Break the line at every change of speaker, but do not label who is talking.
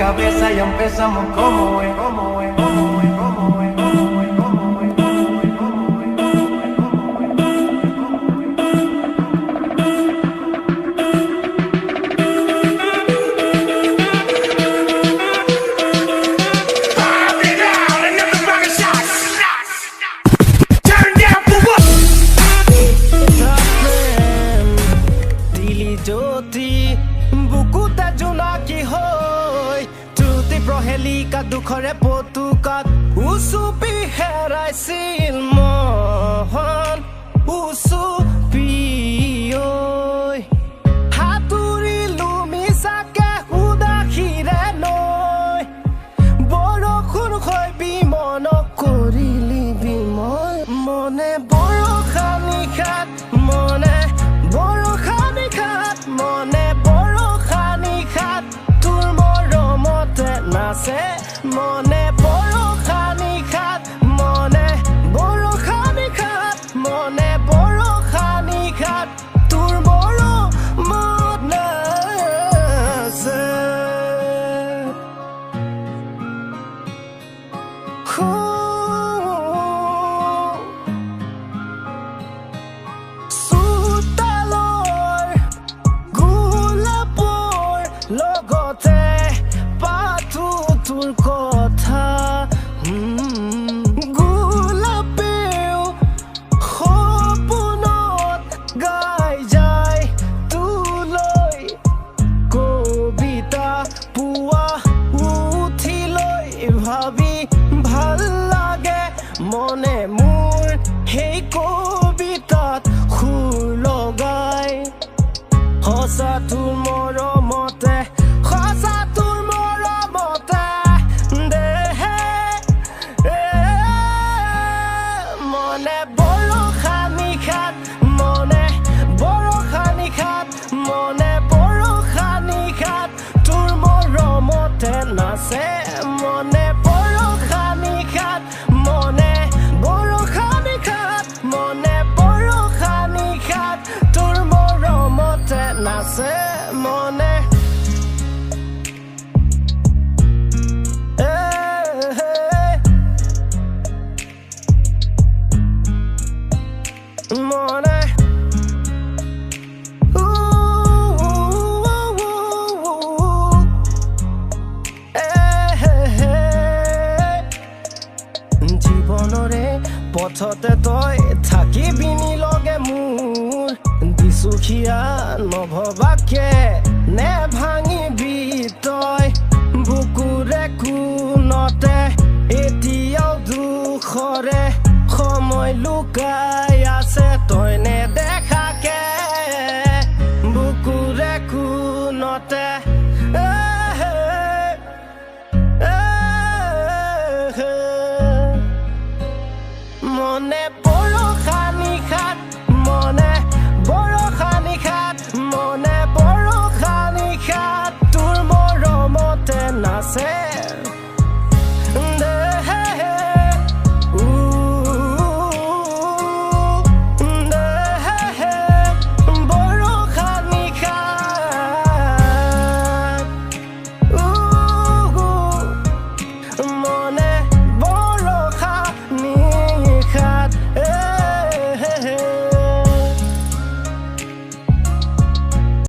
cabeza y empezamos como es, como es, como es, como es, como es, como es, como es, como es.
Prohelika dukhore potukat usupi heraisil mohon usupi oi haturi lumisake udakhire noi borokhun khoi bimono korili bimoy mone borokhani khat mone borokhani khat mone borokhani khat tur moromote nase mone borokhani khat mone borokhani khat mone borokhani khat tur moromot nase sutalor gulapor logote তোর কথা গোলাপেও সপোনত গাই যায় তোলৈ কবিতা পুৱা উঠিলৈ ভাবি ভাল লাগে মনে মোৰ সেই কবিতাত সুৰ লগাই সঁচা তোৰ মৰমতে সঁচা তোৰ মৰমতে মনে বৰখানি খাত মনে বৰখানি খাত মনে বৰখানি খাত তোৰ মৰমতে নাচে মনে বৰখানি খাত মনে বৰখানি খাত মনে বৰখানি খাত তোৰ মৰমতে নাচে মনে মনে জীৱনৰে পথতে তই থাকিবি লগে মোৰ দিছুখীয়া নভবাকে নে ভাঙিবি তই বুকুৰে কোনতে এতিয়াও দুখৰে সময় লুকাই